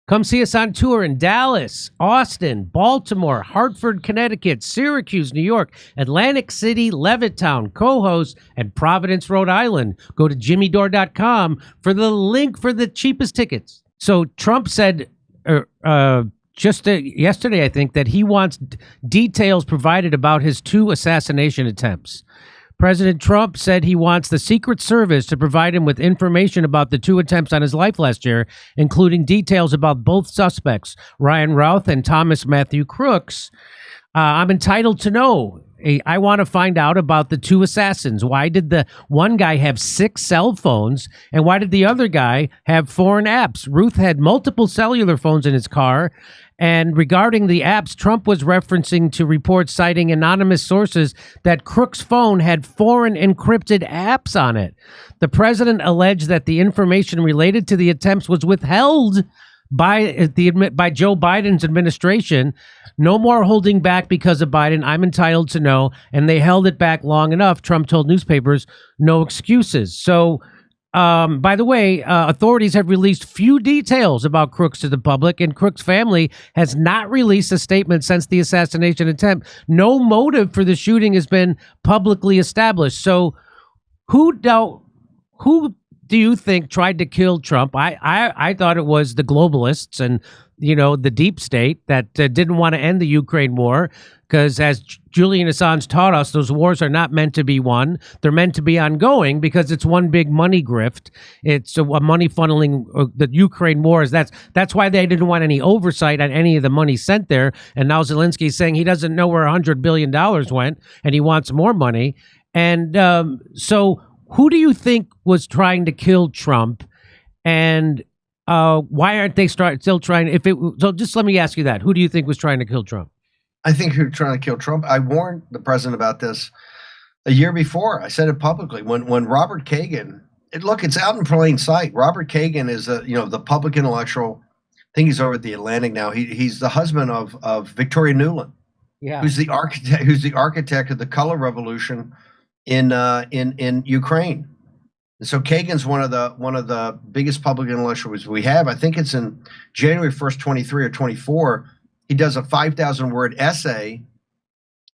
Come see us on tour in Dallas, Austin, Baltimore, Hartford, Connecticut, Syracuse, New York, Atlantic City, Levittown, Cohoes, and Providence, Rhode Island. Go to jimmydore.com for the link for the cheapest tickets. So Trump said yesterday, I think, that he wants details provided about his 2 assassination attempts. President Trump said he wants the Secret Service to provide him with information about the 2 attempts on his life last year, including details about both suspects, Ryan Routh and Thomas Matthew Crooks. I'm entitled to know. I want to find out about the 2 assassins. Why did the one guy have 6 cell phones, and why did the other guy have foreign apps? Ruth had multiple cellular phones in his car. And regarding the apps, Trump was referencing to reports citing anonymous sources that Crook's phone had foreign encrypted apps on it. The president alleged that the information related to the attempts was withheld by Joe Biden's administration. No more holding back because of Biden. I'm entitled to know. And they held it back long enough. Trump told newspapers, no excuses. So, by the way, authorities have released few details about Crooks to the public, and Crooks' family has not released a statement since the assassination attempt. No motive for the shooting has been publicly established. So who do you think tried to kill Trump? I thought it was the globalists and, the deep state that didn't want to end the Ukraine war, because as Julian Assange taught us, those wars are not meant to be won. They're meant to be ongoing because it's one big money grift. It's a money funneling. The Ukraine wars. That's why they didn't want any oversight on any of the money sent there. And now Zelensky's saying he doesn't know where $100 billion went, and he wants more money. And so who do you think was trying to kill Trump? And why aren't they still trying? So just let me ask you that. Who do you think was trying to kill Trump? I think who trying to kill Trump. I warned the president about this a year before. I said it publicly when Robert Kagan. It's out in plain sight. Robert Kagan is the public intellectual. I think he's over at the Atlantic now. He's the husband of Victoria Nuland, who's the architect of the color revolution in Ukraine. And so Kagan's one of the biggest public intellectuals we have. I think it's in January 1st, 23 or 24. He does a 5,000-word essay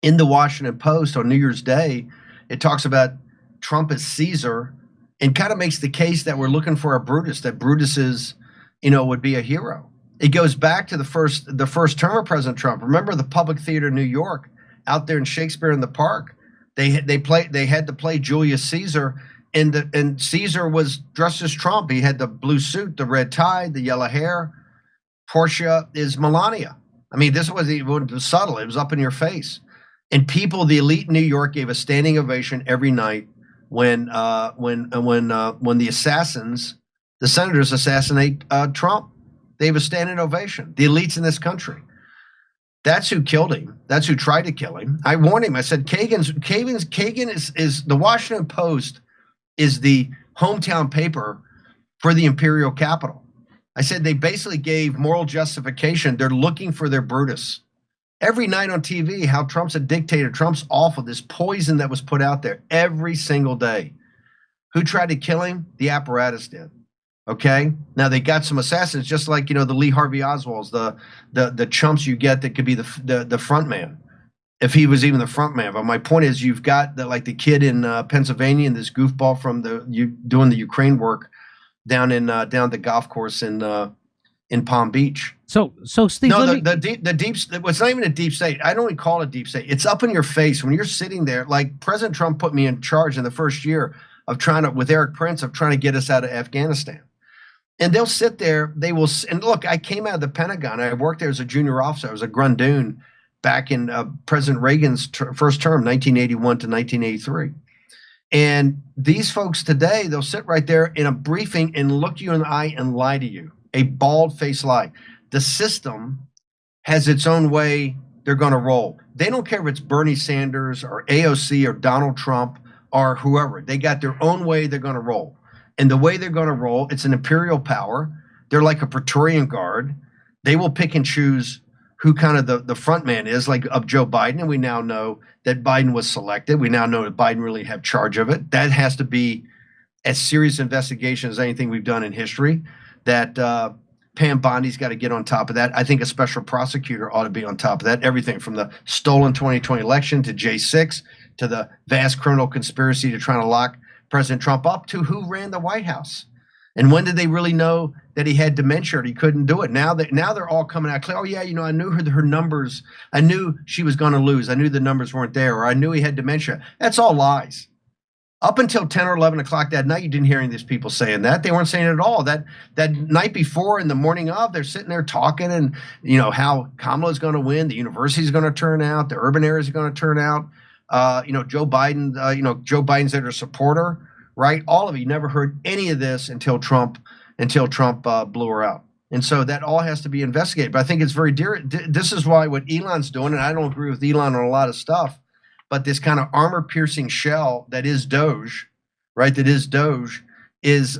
in the Washington Post on New Year's Day. It talks about Trump as Caesar and kind of makes the case that we're looking for a Brutus, that Brutus is, would be a hero. It goes back to the first term of President Trump. Remember the Public Theater in New York, out there in Shakespeare in the Park. They had to play Julius Caesar, and Caesar was dressed as Trump. He had the blue suit, the red tie, the yellow hair. Portia is Melania. I mean, this was subtle. It was up in your face. And people, the elite in New York, gave a standing ovation every night when the assassins, the senators, assassinate Trump. They have a standing ovation. The elites in this country. That's who killed him. That's who tried to kill him. I warned him. I said, Kagan is the Washington Post is the hometown paper for the imperial capital. I said they basically gave moral justification. They're looking for their Brutus. Every night on TV, how Trump's a dictator, Trump's awful, this poison that was put out there every single day. Who tried to kill him? The apparatus did. Okay? Now they got some assassins, just like, the Lee Harvey Oswalds, the chumps you get that could be the front man, if he was even the front man. But my point is, you've got the kid in Pennsylvania and this goofball from doing the Ukraine work down the golf course in Palm Beach. So Steve, no, the deep. It's not even a deep state. I don't even call it a deep state. It's up in your face when you're sitting there. Like President Trump put me in charge in the first year of with Eric Prince, of trying to get us out of Afghanistan. And they'll sit there. They will. And look, I came out of the Pentagon. I worked there as a junior officer. I was a Grundoon back in President Reagan's first term, 1981 to 1983. And these folks today, they'll sit right there in a briefing and look you in the eye and lie to you. A bald-faced lie. The system has its own way they're going to roll. They don't care if it's Bernie Sanders or AOC or Donald Trump or whoever. They got their own way they're going to roll. And the way they're going to roll, it's an imperial power. They're like a Praetorian Guard. They will pick and choose who kind of the front man is, like of Joe Biden. And we now know that Biden was selected. We now know that Biden really have charge of it. That has to be as serious investigation as anything we've done in history. That Pam Bondi's got to get on top of that. I think a special prosecutor ought to be on top of that. Everything from the stolen 2020 election to J6 to the vast criminal conspiracy to try to lock President Trump up to who ran the White House. And when did they really know that he had dementia or he couldn't do it? Now they're all coming out clear. Oh yeah, I knew her numbers. I knew she was going to lose. I knew the numbers weren't there, or I knew he had dementia. That's all lies. Up until 10 or 11 o'clock that night, you didn't hear any of these people saying that. They weren't saying it at all. That night before and the morning of, they're sitting there talking and, how Kamala's going to win, the university's going to turn out, the urban areas are going to turn out. Joe Biden, Joe Biden's there to support her, right? All of you never heard any of this until Trump blew her out. And so that all has to be investigated. But I think it's very dear. This is why what Elon's doing, and I don't agree with Elon on a lot of stuff, but this kind of armor-piercing shell that is Doge, right? That is Doge is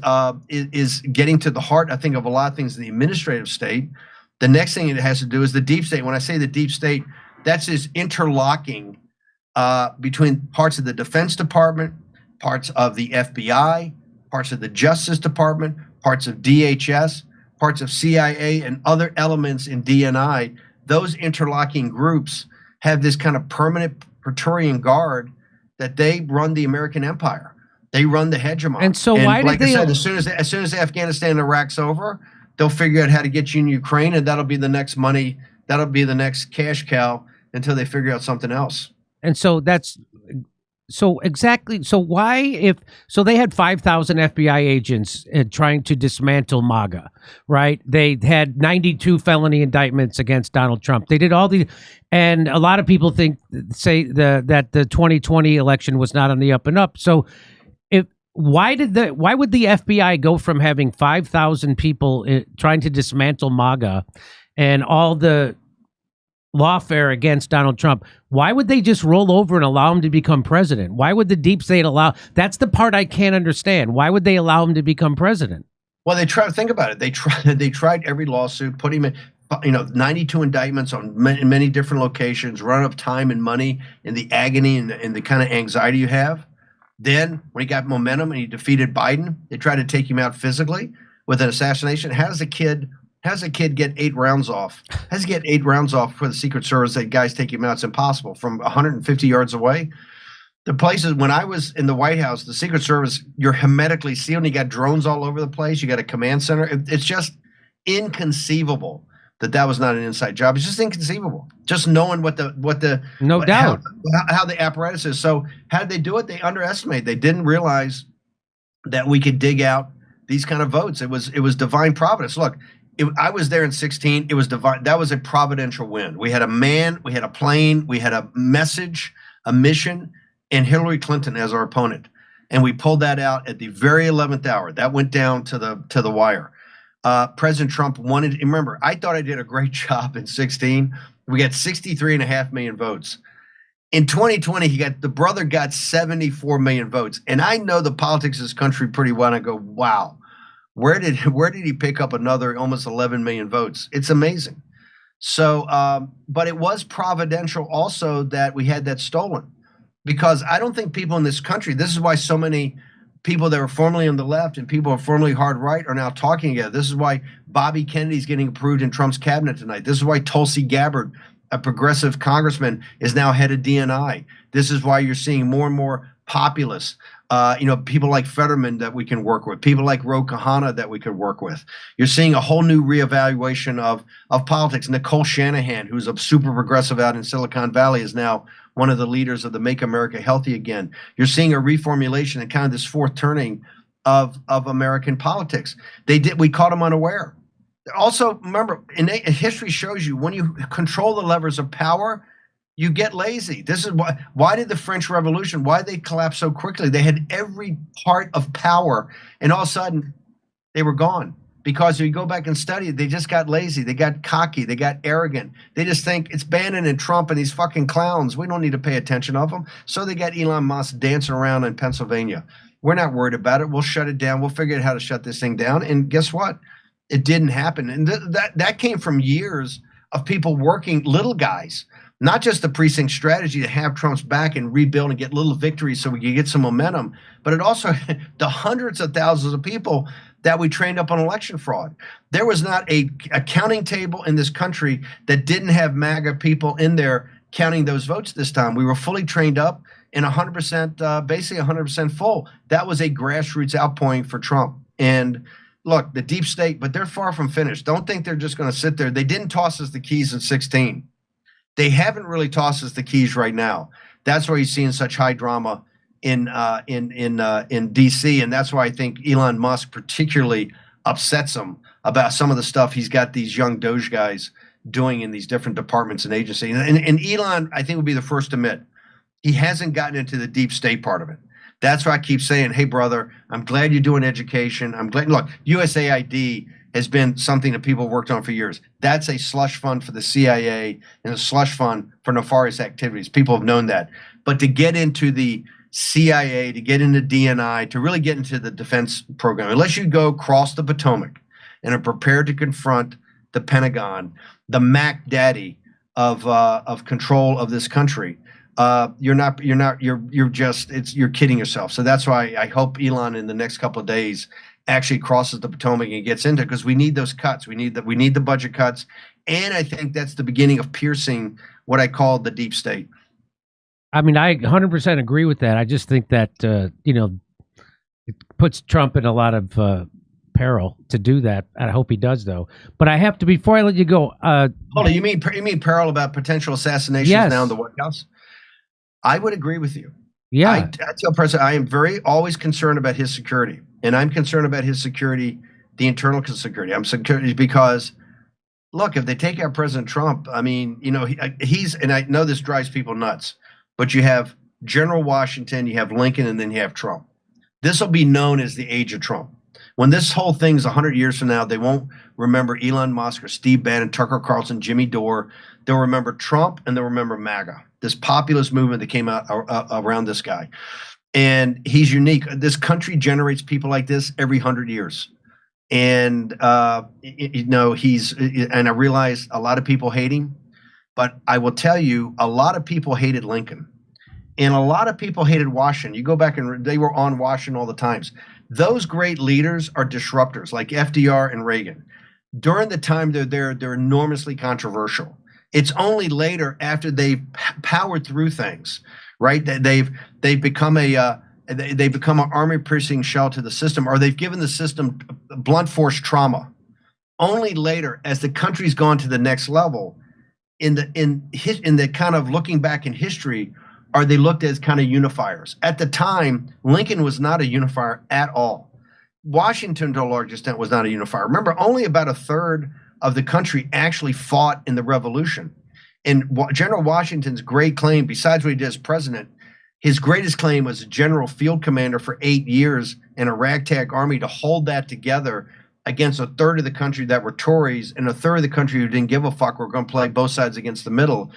getting to the heart, I think, of a lot of things in the administrative state. The next thing it has to do is the deep state. When I say the deep state, that's this interlocking between parts of the Defense Department, parts of the FBI, parts of the Justice Department, parts of DHS, parts of CIA, and other elements in DNI. Those interlocking groups have this kind of permanent Praetorian Guard that they run the American empire. They run the hegemon. And so why did they? As soon as Afghanistan and Iraq's over, they'll figure out how to get you in Ukraine, and that'll be the next money. That'll be the next cash cow until they figure out something else. And so exactly. So why so they had 5,000 FBI agents trying to dismantle MAGA, right? They had 92 felony indictments against Donald Trump. They did all these, and a lot of people say that the 2020 election was not on the up and up. So why would the FBI go from having 5,000 people trying to dismantle MAGA and all the lawfare against Donald Trump? Why would they just roll over and allow him to become president? Why would the deep state allow? That's the part I can't understand. Why would they allow him to become president? Well, think about it. They tried every lawsuit, put him in, 92 indictments on many different locations, run up time and money and the agony and the kind of anxiety you have. Then when he got momentum and he defeated Biden, they tried to take him out physically with an assassination. How does a kid get 8 rounds off? How does he get 8 rounds off for the Secret Service? That guys take him out. It's impossible. From 150 yards away. The places, when I was in the White House, the Secret Service, you're hermetically sealed. And you got drones all over the place. You got a command center. It's just inconceivable that was not an inside job. It's just inconceivable. Just knowing what the no doubt how the apparatus is. So how did they do it? They underestimated. They didn't realize that we could dig out these kind of votes. It was divine providence. Look. I was there in 2016. It was divine. That was a providential win. We had a man, we had a plane, we had a message, a mission, and Hillary Clinton as our opponent. And we pulled that out at the very 11th hour. That went down to the wire. President Trump wanted. Remember, I thought I did a great job in 2016. We got 63.5 million votes. In 2020, the brother got 74 million votes. And I know the politics of this country pretty well. And I go, wow. Where did he pick up another almost 11 million votes? It's amazing. So, but it was providential also that we had that stolen, because I don't think people in this country, this is why so many people that were formerly on the left and people who are formerly hard right are now talking together. This is why Bobby Kennedy's getting approved in Trump's cabinet tonight. This is why Tulsi Gabbard, a progressive congressman, is now head of DNI. This is why you're seeing more and more populists. People like Fetterman that we can work with, people like Ro Khanna that we could work with. You're seeing a whole new reevaluation of politics. Nicole Shanahan, who's a super progressive out in Silicon Valley, is now one of the leaders of the Make America Healthy Again. You're seeing a reformulation and kind of this fourth turning of American politics. We caught them unaware. Also, remember, history shows you when you control the levers of power, you get lazy. This is why did the French Revolution, why did they collapse so quickly? They had every part of power, and all of a sudden they were gone. Because if you go back and study it, they just got lazy. They got cocky. They got arrogant. They just think it's Bannon and Trump and these fucking clowns. We don't need to pay attention of them. So they got Elon Musk dancing around in Pennsylvania. We're not worried about it. We'll shut it down. We'll figure out how to shut this thing down. And guess what? It didn't happen. And that came from years of people working, little guys. Not just the precinct strategy to have Trump's back and rebuild and get little victories so we can get some momentum, but it also the hundreds of thousands of people that we trained up on election fraud. There was not a counting table in this country that didn't have MAGA people in there counting those votes this time. We were fully trained up and 100%, basically 100% full. That was a grassroots outpouring for Trump. And look, the deep state, but they're far from finished. Don't think they're just going to sit there. They didn't toss us the keys in 2016. They haven't really tossed us the keys right now. That's why you're seeing such high drama in D.C. And that's why I think Elon Musk particularly upsets him about some of the stuff he's got these young Doge guys doing in these different departments and agencies. And Elon, I think, would be the first to admit he hasn't gotten into the deep state part of it. That's why I keep saying, hey, brother, I'm glad you're doing education. I'm glad. Look, USAID has been something that people worked on for years. That's a slush fund for the CIA and a slush fund for nefarious activities. People have known that. But to get into the CIA, to get into DNI, to really get into the defense program, unless you go cross the Potomac and are prepared to confront the Pentagon, the Mac Daddy of control of this country, you're kidding yourself. So that's why I hope Elon in the next couple of days actually crosses the Potomac and gets into it, because we need those cuts. We need the budget cuts, and I think that's the beginning of piercing what I call the deep state. I mean, I 100% agree with that. I just think that it puts Trump in a lot of peril to do that. I hope he does, though. But I have to, before I let you go. Hold on, you mean peril about potential assassinations now in the White House? I would agree with you. Yeah, I tell President, I am always concerned about his security, and I'm concerned about his security, the internal security. I'm security because, look, if they take out President Trump, I mean, he's, and I know this drives people nuts, but you have General Washington, you have Lincoln, and then you have Trump. This will be known as the age of Trump. When this whole thing's 100 years from now, they won't remember Elon Musk or Steve Bannon, Tucker Carlson, Jimmy Dore. They'll remember Trump, and they'll remember MAGA, this populist movement that came out around this guy. And he's unique. This country generates people like this every 100 years. And, and I realize a lot of people hate him, but I will tell you, a lot of people hated Lincoln. And a lot of people hated Washington. You go back and they were on Washington all the times. Those great leaders are disruptors, like FDR and Reagan. During the time they're there, they're enormously controversial. It's only later, after they've powered through things, right? That they've become an armor-piercing shell to the system, or they've given the system blunt force trauma. Only later, as the country's gone to the next level, in the kind of looking back in history, are they looked as kind of unifiers. At the time, Lincoln was not a unifier at all. Washington, to a large extent, was not a unifier. Remember, only about a third of the country actually fought in the Revolution. And General Washington's great claim, besides what he did as president, his greatest claim was a general field commander for 8 years in a ragtag army to hold that together against a third of the country that were Tories and a third of the country who didn't give a fuck, were going to play both sides against the middle.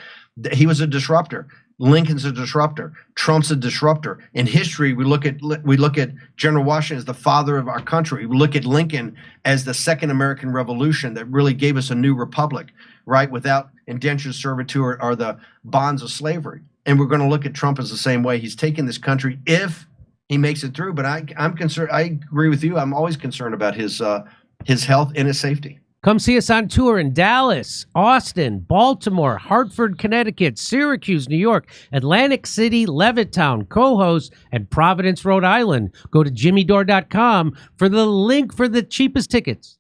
He was a disruptor. Lincoln's a disruptor. Trump's a disruptor. In history, we look at General Washington as the father of our country. We look at Lincoln as the second American Revolution that really gave us a new republic, right? Without indentured servitude or the bonds of slavery. And we're going to look at Trump as the same way. He's taken this country if he makes it through. But I'm concerned. I agree with you. I'm always concerned about his health and his safety. Come see us on tour in Dallas, Austin, Baltimore, Hartford, Connecticut, Syracuse, New York, Atlantic City, Levittown, Cohost, and Providence, Rhode Island. Go to jimmydore.com for the link for the cheapest tickets.